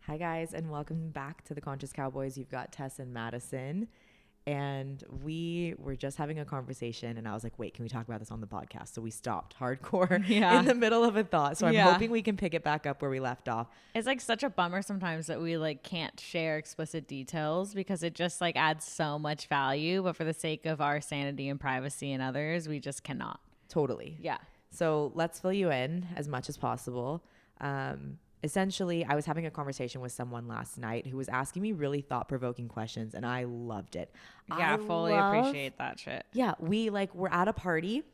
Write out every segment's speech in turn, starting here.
Hi guys, and welcome back to the Conscious Cowboys. You've got Tess and Madison, and we were just having a conversation, and I was like, wait, can we talk about this on the podcast? So we stopped hardcore in the middle of a thought. So I'm hoping we can pick it back up where we left off. It's like such a bummer sometimes that we like can't share explicit details because it just like adds so much value, but for the sake of our sanity and privacy and others, we just cannot. Totally. Yeah. So let's fill you in as much as possible. Essentially, I was having a conversation with someone last night who was asking me really thought-provoking questions, and I loved it. Yeah, fully appreciate that shit. Yeah, we were at a party,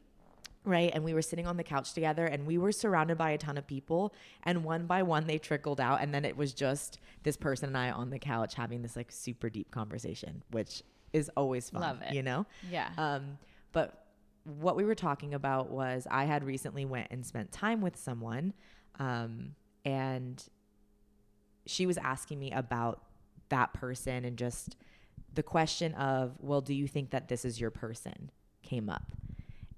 right? And we were sitting on the couch together, and we were surrounded by a ton of people, and one by one they trickled out, and then it was just this person and I on the couch having this like super deep conversation, which is always fun. Love it. You know? Yeah. But what we were talking about was I had recently went and spent time with someone, and she was asking me about that person, and just the question of, well, do you think that this is your person came up?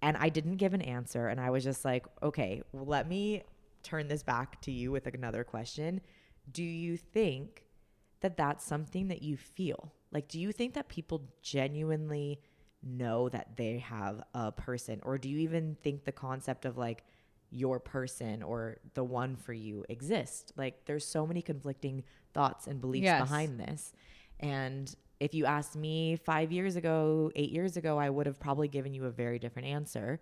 And I didn't give an answer. And I was just like, okay, let me turn this back to you with another question. Do you think that that's something that you feel? Like, do you think that people genuinely know that they have a person? Or do you even think the concept of like your person or the one for you exist? Like, there's so many conflicting thoughts and beliefs behind this. And if you asked me 5 years ago, 8 years ago, I would have probably given you a very different answer.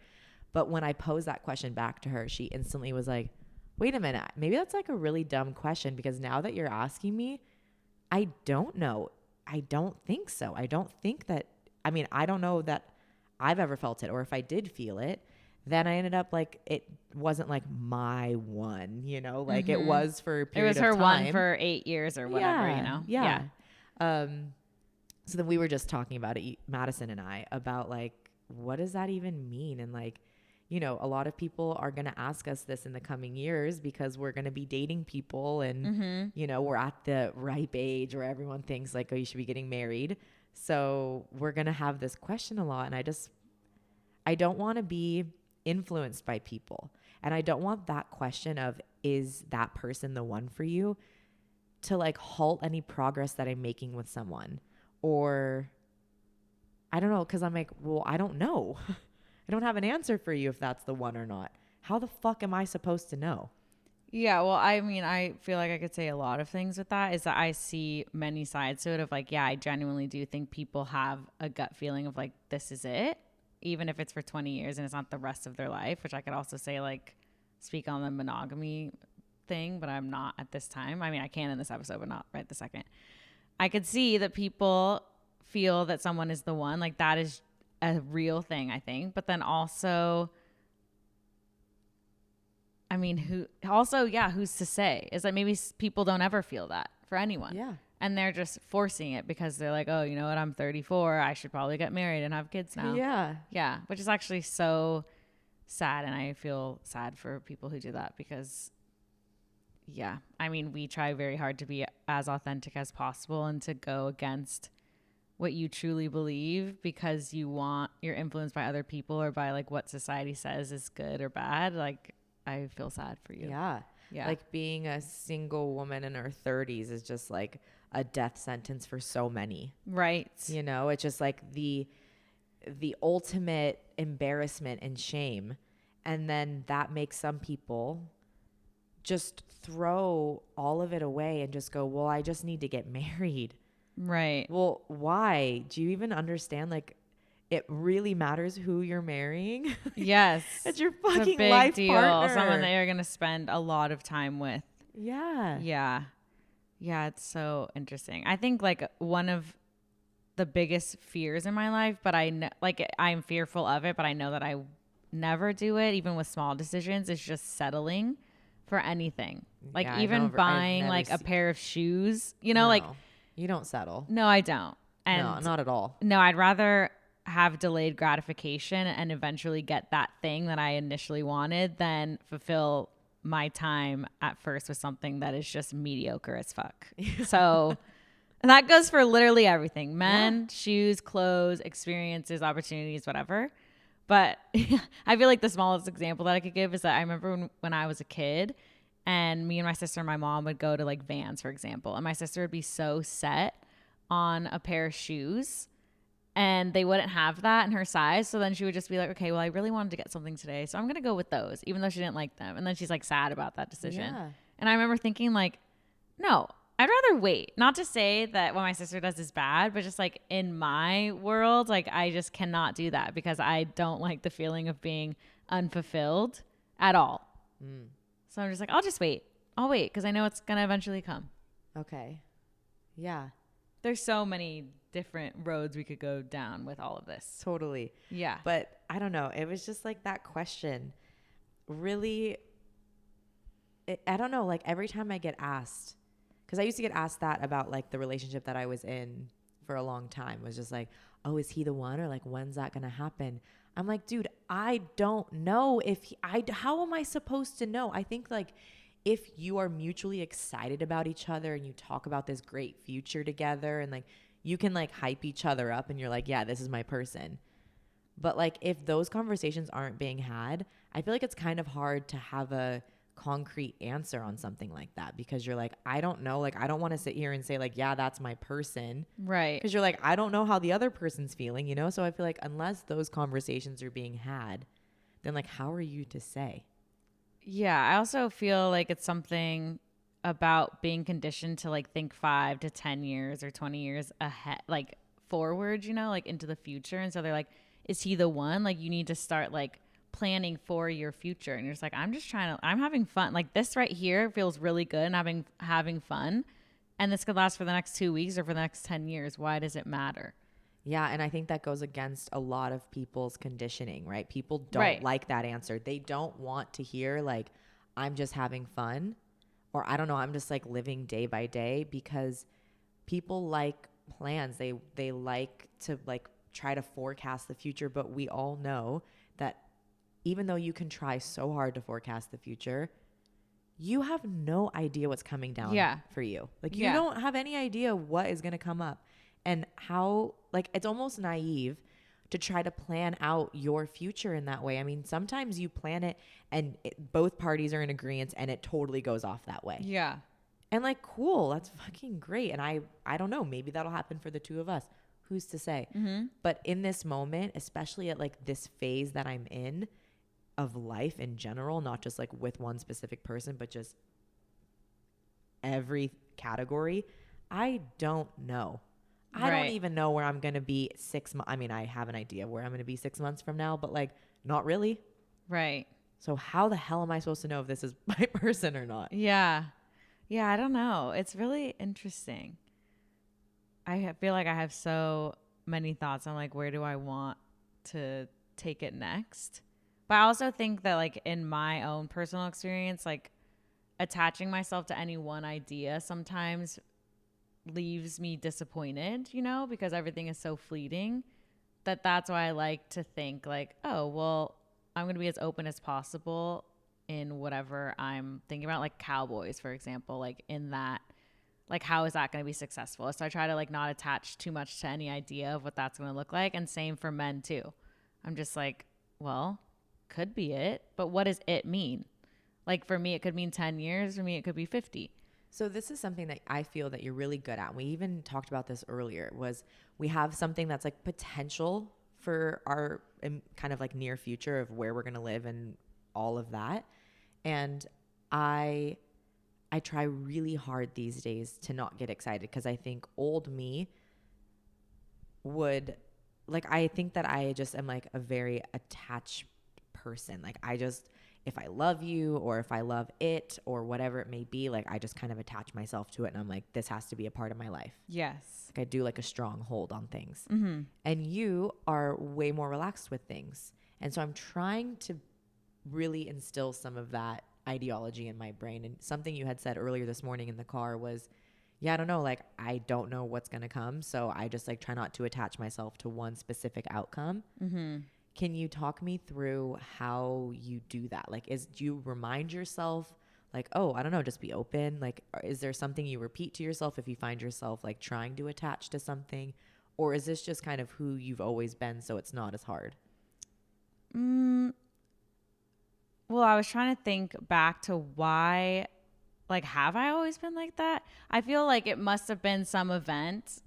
But when I posed that question back to her, she instantly was like, wait a minute, maybe that's like a really dumb question, because now that you're asking me, I don't know. I don't think so. I don't think that, I mean, I don't know that I've ever felt it, or if I did feel it, then I ended up like, it wasn't like my one, you know, like it was for a period of time. It was her one for 8 years or whatever, you know? Yeah. So then we were just talking about it, Madison and I, about like, what does that even mean? And like, you know, a lot of people are going to ask us this in the coming years because we're going to be dating people, and, you know, we're at the ripe age where everyone thinks like, oh, you should be getting married. So we're going to have this question a lot. And I don't want to be influenced by people. And I don't want that question of, is that person the one for you, to like halt any progress that I'm making with someone. Or I don't know, because I'm like, well, I don't know. I don't have an answer for you if that's the one or not. How the fuck am I supposed to know? Yeah, well, I mean, I feel like I could say a lot of things with that, is that I see many sides to it of like, yeah, I genuinely do think people have a gut feeling of like, this is it, even if it's for 20 years and it's not the rest of their life, which I could also say like, speak on the monogamy thing, but I'm not at this time. I mean, I can in this episode, but not right this second. I could see that people feel that someone is the one, like that is a real thing, I think. But then also, I mean, who's to say? Is that maybe people don't ever feel that for anyone. Yeah. And they're just forcing it because they're like, oh, you know what? I'm 34. I should probably get married and have kids now. Yeah. Yeah. Which is actually so sad. And I feel sad for people who do that because, yeah, I mean, we try very hard to be as authentic as possible and to go against what you truly believe because you're influenced by other people or by like what society says is good or bad. Like, I feel sad for you. Yeah. Yeah. Like being a single woman in her 30s is just like a death sentence for so many. Right. You know, it's just like the ultimate embarrassment and shame. And then that makes some people just throw all of it away and just go, well, I just need to get married. Right. Well, why? Do you even understand? Like, it really matters who you're marrying. Yes. It's your It's a fucking big life deal. partner. Someone that you're going to spend a lot of time with. Yeah. Yeah. Yeah. It's so interesting. I think like one of the biggest fears in my life, but I'm fearful of it, but I know that I never do it, even with small decisions, is just settling for anything. Like even buying like a pair of shoes, you know, like you don't settle. No, I don't. And no, not at all. No, I'd rather have delayed gratification and eventually get that thing that I initially wanted than fulfill my time at first with something that is just mediocre as fuck. So that goes for literally everything. Men, shoes, clothes, experiences, opportunities, whatever. But I feel like the smallest example that I could give is that I remember when I was a kid and me and my sister and my mom would go to like Vans, for example, and my sister would be so set on a pair of shoes and they wouldn't have that in her size. So then she would just be like, okay, well, I really wanted to get something today, so I'm going to go with those, even though she didn't like them. And then she's like sad about that decision. Yeah. And I remember thinking like, no, I'd rather wait. Not to say that what my sister does is bad, but just like in my world, like I just cannot do that because I don't like the feeling of being unfulfilled at all. So I'm just like, I'll just wait. I'll wait because I know it's going to eventually come. Okay. Yeah. There's so many different roads we could go down with all of this. Totally. Yeah. But I don't know. It was just like that question really, I don't know, like every time I get asked, because I used to get asked that about like the relationship that I was in for a long time, was just like, oh, is he the one? Or like, when's that going to happen? I'm like, dude, I don't know how am I supposed to know? I think like if you are mutually excited about each other and you talk about this great future together and like you can like hype each other up and you're like, yeah, this is my person. But like if those conversations aren't being had, I feel like it's kind of hard to have a concrete answer on something like that because you're like, I don't know. Like, I don't want to sit here and say like, yeah, that's my person. Right. Because you're like, I don't know how the other person's feeling, you know? So I feel like unless those conversations are being had, then like, how are you to say? Yeah. I also feel like it's something about being conditioned to like think 5 to 10 years or 20 years ahead, like forward, you know, like into the future. And so they're like, is he the one? Like you need to start like planning for your future. And you're just like, I'm having fun. Like this right here feels really good and having fun. And this could last for the next 2 weeks or for the next 10 years. Why does it matter? Yeah. And I think that goes against a lot of people's conditioning, right? People don't like that answer. They don't want to hear like, I'm just having fun. Or I don't know, I'm just like living day by day because people like plans. They like to like try to forecast the future, but we all know that even though you can try so hard to forecast the future, you have no idea what's coming down for you. Like you don't have any idea what is going to come up and how, like it's almost naive to try to plan out your future in that way. I mean, sometimes you plan it and both parties are in agreement and it totally goes off that way. Yeah. And like, cool, that's fucking great. And I don't know, maybe that'll happen for the two of us. Who's to say? Mm-hmm. But in this moment, especially at like this phase that I'm in of life in general, not just like with one specific person, but just every category, I don't know. I don't even know where I'm going to be 6 months. I mean, I have an idea of where I'm going to be 6 months from now, but like not really. Right. So how the hell am I supposed to know if this is my person or not? Yeah. Yeah. I don't know. It's really interesting. I feel like I have so many thoughts on like, where do I want to take it next? But I also think that like in my own personal experience, like attaching myself to any one idea sometimes leaves me disappointed, you know, because everything is so fleeting. That's why I like to think like, oh, well, I'm going to be as open as possible in whatever I'm thinking about, like Cowboys, for example, like in that, like, how is that going to be successful? So I try to like not attach too much to any idea of what that's going to look like. And same for men too. I'm just like, well, could be it, but what does it mean? Like for me, it could mean 10 years. For me, it could be 50. So this is something that I feel that you're really good at. We even talked about this earlier, was we have something that's like potential for our kind of like near future of where we're going to live and all of that. And I try really hard these days to not get excited because I think old me would, like, I think that I just am like a very attached person. Like I just, if I love you or if I love it or whatever it may be, like I just kind of attach myself to it and I'm like, this has to be a part of my life. Yes. Like I do like a strong hold on things. Mm-hmm. And you are way more relaxed with things. And so I'm trying to really instill some of that ideology in my brain. And something you had said earlier this morning in the car was, yeah, I don't know, like I don't know what's going to come. So I just like try not to attach myself to one specific outcome. Mm-hmm. Can you talk me through how you do that? Like, do you remind yourself like, oh, I don't know, just be open? Like, is there something you repeat to yourself if you find yourself like trying to attach to something? Or is this just kind of who you've always been, so it's not as hard? Well, I was trying to think back to why like, have I always been like that? I feel like it must have been some event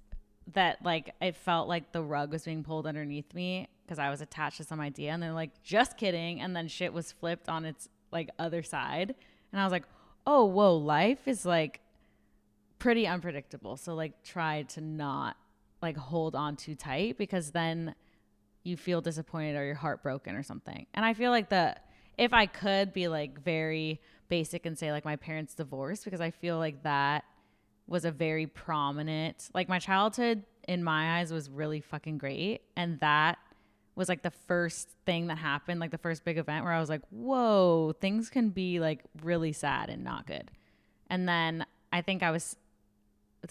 that like it felt like the rug was being pulled underneath me because I was attached to some idea, and they're like, just kidding, and then shit was flipped on its like other side, and I was like, oh whoa, life is like pretty unpredictable, so like try to not like hold on too tight, because then you feel disappointed or you're heartbroken or something. And I feel like if I could be like very basic and say like my parents divorced, because I feel like that was a very prominent, like my childhood in my eyes was really fucking great. And that was like the first thing that happened, like the first big event where I was like, whoa, things can be like really sad and not good. And then I think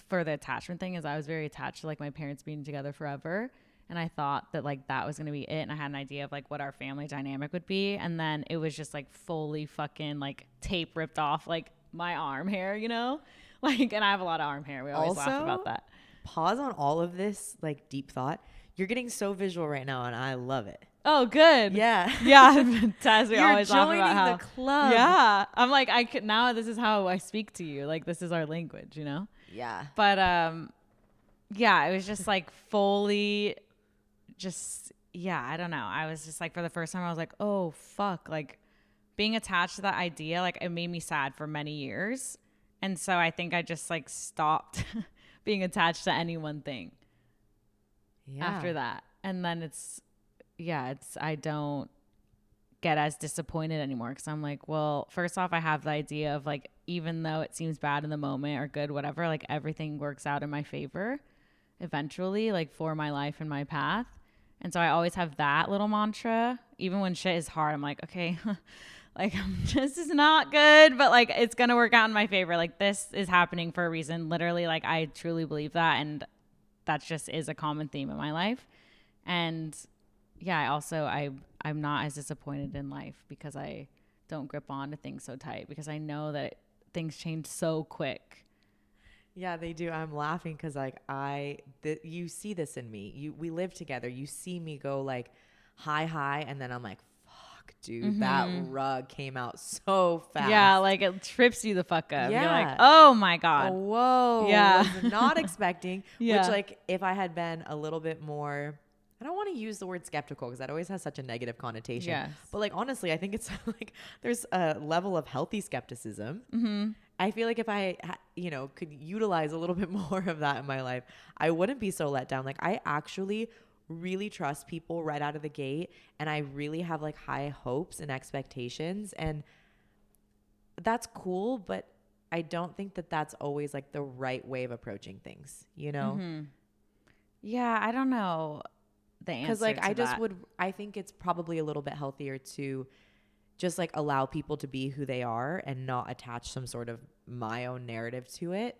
for the attachment thing is I was very attached to like my parents being together forever. And I thought that like that was going to be it. And I had an idea of like what our family dynamic would be. And then it was just like fully fucking like tape ripped off like my arm hair, you know? Like, and I have a lot of arm hair. We always laugh about that. Pause on all of this like deep thought. You're getting so visual right now, and I love it. Oh, good. Yeah. Yeah. Taz, we You're always laugh about joining how the club. Yeah. I'm like, I could now. This is how I speak to you. Like, this is our language, you know? Yeah. But yeah, it was just like fully, just yeah. I don't know. I was just like, for the first time, I was like, oh fuck, like being attached to that idea, like it made me sad for many years, and so I think I just like stopped being attached to any one thing. Yeah. After that, and then I don't get as disappointed anymore, because I'm like, well, first off, I have the idea of like, even though it seems bad in the moment or good, whatever, like everything works out in my favor eventually, like for my life and my path. And so I always have that little mantra, even when shit is hard. I'm like, okay, like this is not good, but like it's gonna work out in my favor. Like this is happening for a reason. Literally, like I truly believe that, and that just is a common theme in my life. And yeah, I'm not as disappointed in life because I don't grip on to things so tight, because I know that things change so quick. Yeah, they do. I'm laughing because like you see this in me. We live together. You see me go like high, and then I'm like, fuck, dude, that rug came out so fast. Yeah, like it trips you the fuck up. Yeah. You're like, oh my God. Oh, whoa. Yeah. Was not expecting. Yeah. Which like if I had been a little bit more, I don't want to use the word skeptical because that always has such a negative connotation. Yes. But like honestly, I think it's like there's a level of healthy skepticism. Mm-hmm. I feel like if I, could utilize a little bit more of that in my life, I wouldn't be so let down. Like I actually really trust people right out of the gate, and I really have like high hopes and expectations, and that's cool. But I don't think that that's always like the right way of approaching things, you know? Mm-hmm. Yeah, I don't know the answer. Because like I think it's probably a little bit healthier to just like allow people to be who they are and not attach some sort of my own narrative to it.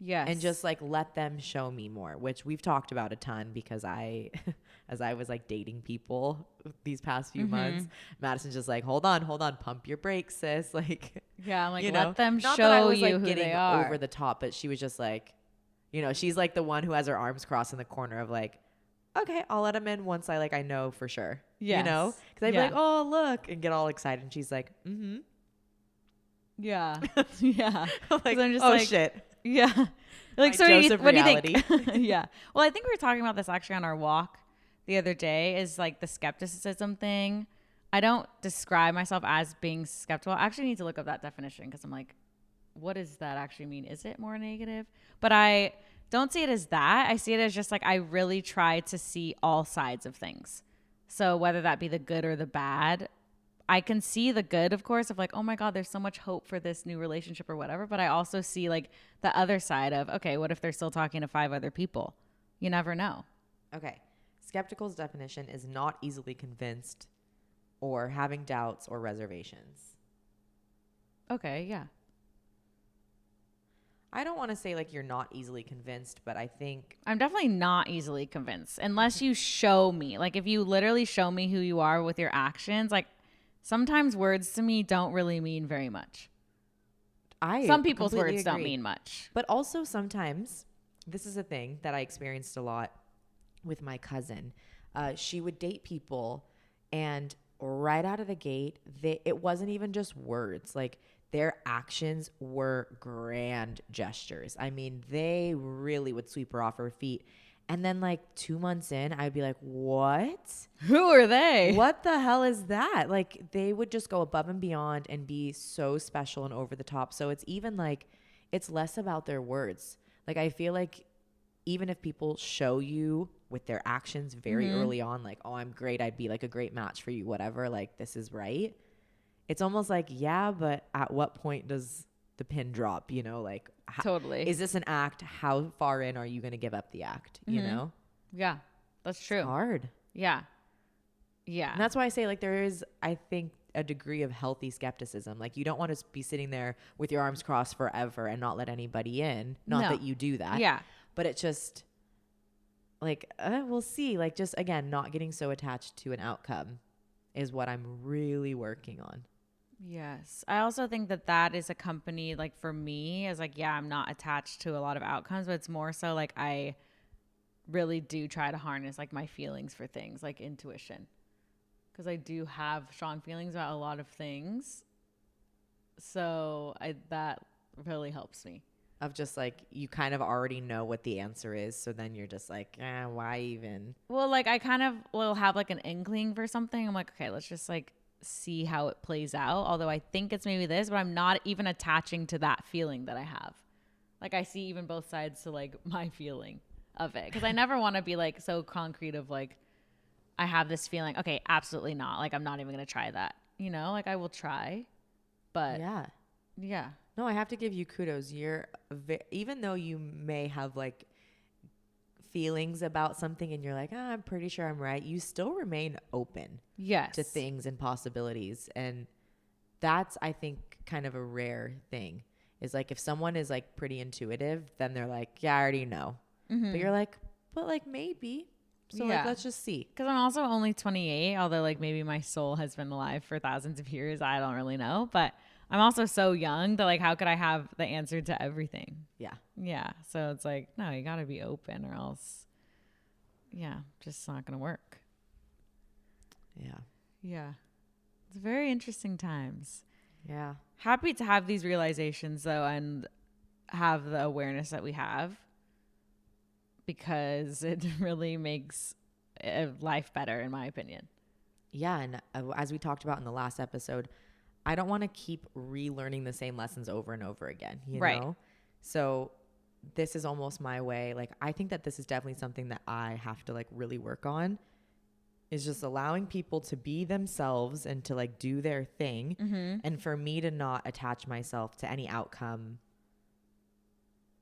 Yes. And just like let them show me more, which we've talked about a ton because as I was like dating people these past few months, Madison's just like, hold on, pump your brakes, sis. Like, yeah, I'm like, let them not show that I was, you like, who getting they are. over the top, but she was just like, she's like the one who has her arms crossed in the corner of like, okay, I'll let him in once I know for sure. Yes. Because I'd be like, oh, look, and get all excited. And she's like, mm-hmm. Yeah. Yeah. Like, I'm just oh, like, shit. Yeah. Like, so what do you think? Yeah. Well, I think we were talking about this actually on our walk the other day, is like the skepticism thing. I don't describe myself as being skeptical. I actually need to look up that definition, because I'm like, what does that actually mean? Is it more negative? But I don't see it as that. I see it as just like I really try to see all sides of things. So whether that be the good or the bad, I can see the good, of course, of like, oh my God, there's so much hope for this new relationship or whatever. But I also see like the other side of, okay, what if they're still talking to 5 other people? You never know. Okay. Skeptical's definition is not easily convinced or having doubts or reservations. Okay, yeah. I don't want to say like you're not easily convinced, but I think I'm definitely not easily convinced unless you show me. Like if you literally show me who you are with your actions, like sometimes words to me don't really mean very much. Some people's words don't mean much. But also sometimes, this is a thing that I experienced a lot with my cousin. She would date people, and right out of the gate, it wasn't even just words. Like their actions were grand gestures. I mean, they really would sweep her off her feet. And then like 2 months in, I'd be like, what? Who are they? What the hell is that? Like they would just go above and beyond and be so special and over the top. So it's even like, it's less about their words. Like I feel like even if people show you with their actions very early on, like, oh, I'm great, I'd be like a great match for you, whatever, like this is right. It's almost like, yeah, but at what point does the pin drop, you know, like Totally. is this an act? How far in are you going to give up the act? You know? Yeah, that's true. It's hard. Yeah. Yeah. And that's why I say like there is, I think, a degree of healthy skepticism. Like you don't want to be sitting there with your arms crossed forever and not let anybody in. Not that you do that. Yeah. But it's just like, we'll see. Like just, again, not getting so attached to an outcome is what I'm really working on. Yes. I also think that that is accompanied, like for me, as like, yeah, I'm not attached to a lot of outcomes, but it's more so like I really do try to harness like my feelings for things, like intuition. Because I do have strong feelings about a lot of things. So that really helps me. Of just like, you kind of already know what the answer is. So then you're just like, why even? Well, like I kind of will have like an inkling for something. I'm like, okay, let's just like see how it plays out. Although I think it's maybe this, but I'm not even attaching to that feeling that I have. Like I see even both sides to like my feeling of it. Because I never want to be like so concrete of like, I have this feeling. Okay, absolutely not. Like I'm not even going to try that. You know, like I will try. But yeah. No, I have to give you kudos. Even though you may have like feelings about something and you're like, I'm pretty sure I'm right, you still remain open to things and possibilities. And that's, I think, kind of a rare thing is like if someone is like pretty intuitive, then they're like, yeah, I already know. But you're like, but like maybe. So like, let's just see. Because I'm also only 28, although like maybe my soul has been alive for thousands of years. I don't really know. But I'm also so young that like, how could I have the answer to everything? Yeah. Yeah. So it's like, no, you got to be open or else, just not going to work. Yeah. Yeah. It's very interesting times. Yeah. Happy to have these realizations though and have the awareness that we have because it really makes life better in my opinion. Yeah. And as we talked about in the last episode, I don't want to keep relearning the same lessons over and over again, you know? So this is almost my way. Like, I think that this is definitely something that I have to like really work on is just allowing people to be themselves and to like do their thing. And for me to not attach myself to any outcome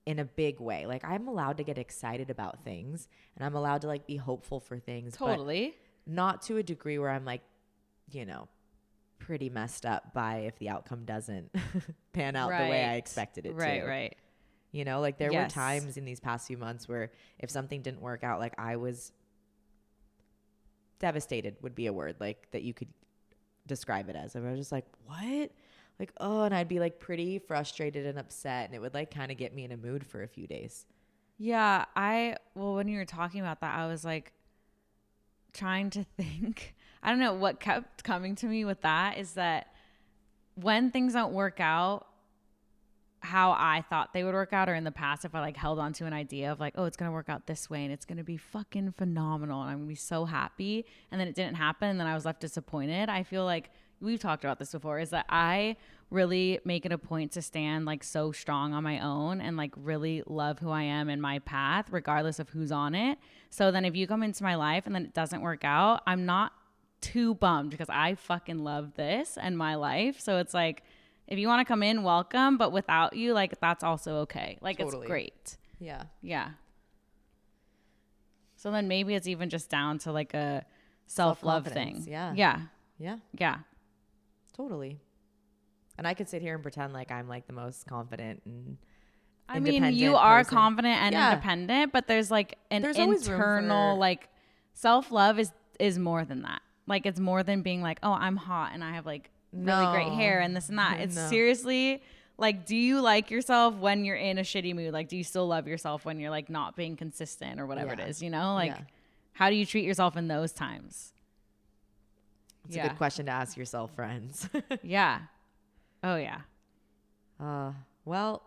in a big way. Like I'm allowed to get excited about things and I'm allowed to like be hopeful for things. Totally. But not to a degree where I'm like, you know, pretty messed up by if the outcome doesn't pan out the way I expected it to. Right. You know, like there were times in these past few months where if something didn't work out, like I was devastated would be a word like that you could describe it as. I was just like, what? Like, oh, and I'd be like pretty frustrated and upset and it would like kind of get me in a mood for a few days. Yeah. When you were talking about that, I was like trying to think. I don't know what kept coming to me with that is that when things don't work out how I thought they would work out, or in the past, if I like held on to an idea of like, oh, it's going to work out this way and it's going to be fucking phenomenal and I'm going to be so happy. And then it didn't happen. And then I was left disappointed. I feel like we've talked about this before is that I really make it a point to stand like so strong on my own and like really love who I am and my path, regardless of who's on it. So then if you come into my life and then it doesn't work out, I'm not too bummed because I fucking love this and my life. So it's like, if you want to come in, welcome. But without you, like, that's also okay. Like, It's great. Yeah. Yeah. So then maybe it's even just down to like a self-love thing. Yeah. Yeah. Yeah. Yeah. Totally. And I could sit here and pretend like I'm like the most confident and I mean, you are confident and independent, but there's like there's internal like self-love is more than that. Like it's more than being like, oh, I'm hot and I have like really great hair and this and that. It's seriously like, do you like yourself when you're in a shitty mood? Like, do you still love yourself when you're like not being consistent or whatever it is, you know? Like, how do you treat yourself in those times? It's a good question to ask yourself, friends. Yeah. Oh, yeah. Well,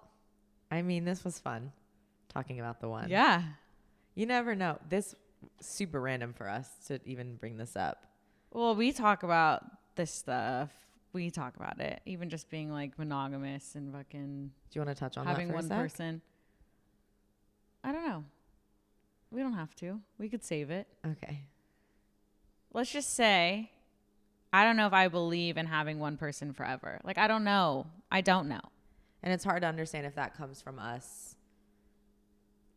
I mean, this was fun talking about the one. Yeah. You never know. This super random for us to even bring this up. Well, we talk about this stuff. We talk about it. Even just being like monogamous and fucking. Do you want to touch on having that for one a sec? person? I don't know. We don't have to. We could save it. Okay. Let's just say, I don't know if I believe in having one person forever. Like, I don't know. I don't know. And it's hard to understand if that comes from us,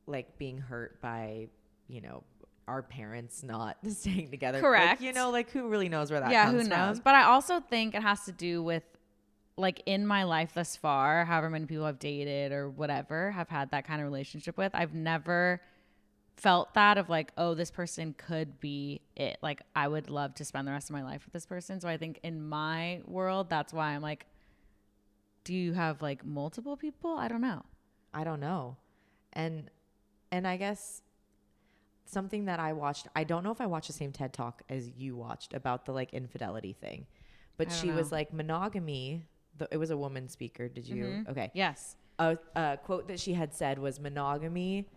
like, being hurt by, you know, our parents not staying together. Correct. Like, you know, like, who really knows where that comes from? Yeah, who knows? But I also think it has to do with, like, in my life thus far, however many people I've dated or whatever have had that kind of relationship with, I've never felt that of like, oh, this person could be it. Like, I would love to spend the rest of my life with this person. So I think in my world, that's why I'm like, do you have like multiple people? I don't know. And I guess something that I watched, I don't know if I watched the same TED Talk as you watched about the like infidelity thing, but she was like, monogamy, it was a woman speaker. Did you? Mm-hmm. Okay. Yes. A quote that she had said was, monogamy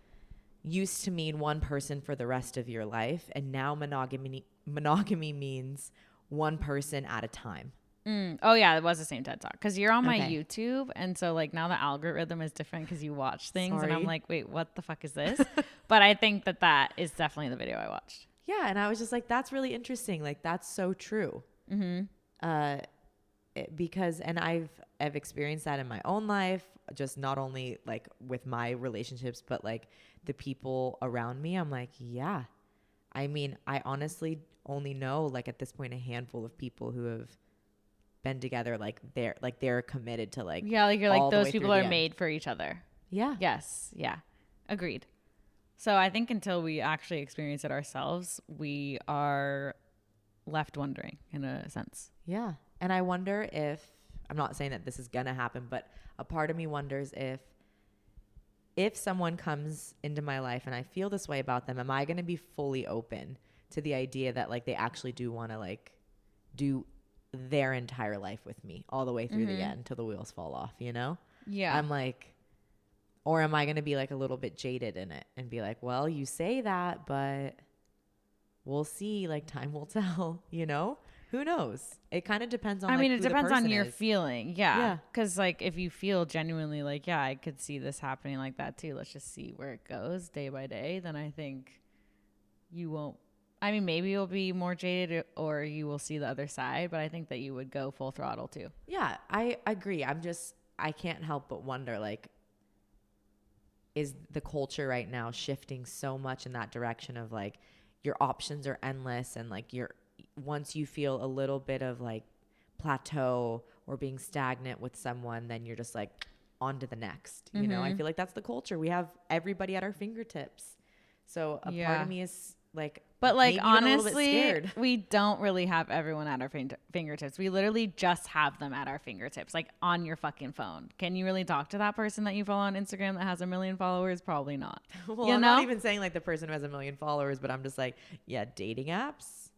used to mean one person for the rest of your life, and now monogamy means one person at a time. Oh yeah, it was the same TED Talk because you're on my Okay. YouTube, and so like now the algorithm is different because you watch things, and I'm Sorry. like, wait, what the fuck is this? But I think that is definitely the video I watched. Yeah, and I was just like, that's really interesting. Like, that's so true. Mm-hmm. Because and I've experienced that in my own life, just not only like with my relationships, but like the people around me. I'm like, yeah. I mean, I honestly only know like at this point a handful of people who have been together, like they're committed to like, Yeah, like you're like, all the those way people through are the end. made for each other. Yeah. Yes. Yeah. Agreed. So I think until we actually experience it ourselves, we are left wondering in a sense. Yeah. And I wonder if, I'm not saying that this is going to happen, but a part of me wonders if someone comes into my life and I feel this way about them, am I going to be fully open to the idea that like they actually do want to like do their entire life with me all the way through the end till the wheels fall off, you know? Yeah. I'm like, or am I going to be like a little bit jaded in it and be like, well, you say that, but we'll see, like time will tell, you know? Who knows? It kind of depends on, I mean, like, it who the depends on person your is. feeling. Yeah. Yeah. Because, like, if you feel genuinely like, yeah, I could see this happening like that too, let's just see where it goes day by day, then I think you won't. I mean, maybe you'll be more jaded or you will see the other side, but I think that you would go full throttle too. Yeah, I agree. I can't help but wonder, like, is the culture right now shifting so much in that direction of like your options are endless and like once you feel a little bit of like plateau or being stagnant with someone, then you're just like on to the next, you know? I feel like that's the culture. We have everybody at our fingertips. So a part of me is like, but like, maybe even a little bit honestly, scared. we don't really have everyone at our fingertips. We literally just have them at our fingertips, like on your fucking phone. Can you really talk to that person that you follow on Instagram that has 1 million followers? Probably not. Well, I'm not even saying like the person who has 1 million followers, but I'm just like, yeah, dating apps.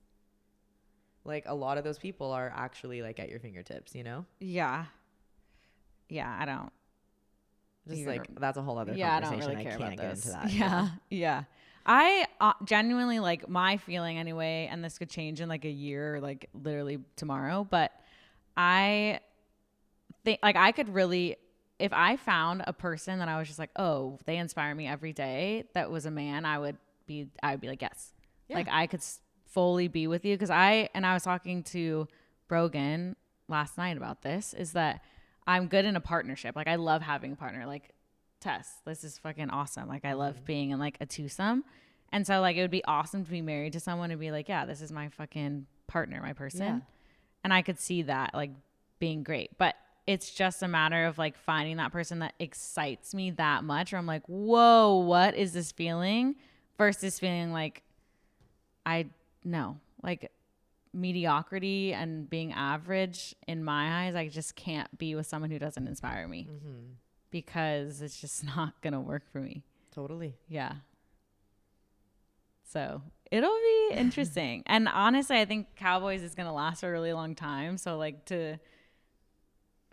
Like a lot of those people are actually like at your fingertips, you know? Yeah. Yeah, I don't. Just like, that's a whole other conversation. I don't really care about get this. into that. Yeah. Yeah. I genuinely, like, my feeling anyway, and this could change in like a year or like literally tomorrow, but I think like I could really, if I found a person that I was just like, oh, they inspire me every day, that was a man, I would be like, yes. Yeah. Like I could fully be with you. Cause I was talking to Brogan last night about this, is that I'm good in a partnership. Like I love having a partner. Like, Tess, this is fucking awesome. Like I love being in like a twosome. And so like it would be awesome to be married to someone and be like, yeah, this is my fucking partner, my person. Yeah. And I could see that like being great. But it's just a matter of like finding that person that excites me that much, or I'm like, whoa, what is this feeling? Versus feeling like like mediocrity and being average in my eyes. I just can't be with someone who doesn't inspire me. Because it's just not going to work for me. Totally. Yeah. So it'll be interesting. And honestly, I think Cowboys is going to last for a really long time. So like to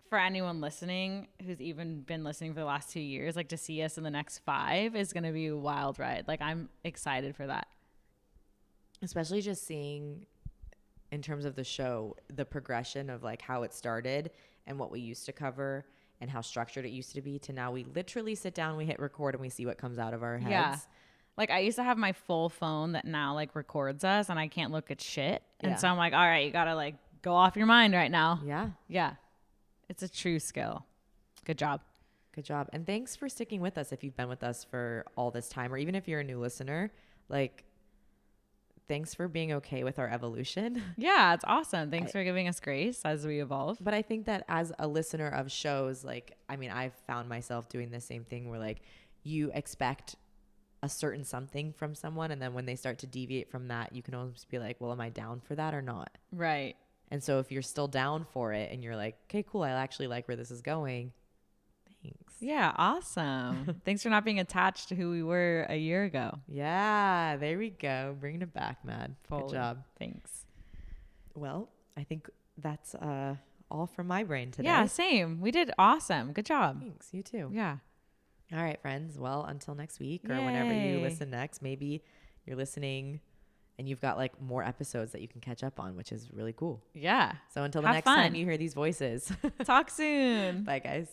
for anyone listening who's even been listening for the last 2 years, like to see us in the next 5 is going to be a wild ride. Like I'm excited for that. Especially just seeing in terms of the show, the progression of like how it started and what we used to cover and how structured it used to be to now we literally sit down, we hit record and we see what comes out of our heads. Yeah. Like I used to have my full phone that now like records us and I can't look at shit. And so I'm like, all right, you got to like go off your mind right now. Yeah. Yeah. It's a true skill. Good job. Good job. And thanks for sticking with us if you've been with us for all this time, or even if you're a new listener, like thanks for being okay with our evolution. Yeah, it's awesome. Thanks for giving us grace as we evolve. But I think that as a listener of shows, like, I mean, I've found myself doing the same thing where like you expect a certain something from someone. And then when they start to deviate from that, you can almost be like, well, am I down for that or not? Right. And so if you're still down for it and you're like, okay, cool, I actually like where this is going. Thanks. Yeah, awesome. Thanks for not being attached to who we were a year ago. Yeah, there we go. Bringing it back, man. Good job. Thanks. Well, I think that's all from my brain today. Yeah, same. We did awesome. Good job. Thanks. You too. Yeah. All right, friends. Well, until next week or whenever you listen next, maybe you're listening and you've got like more episodes that you can catch up on, which is really cool. Yeah. So until the next time you hear these voices. Talk soon. Bye, guys.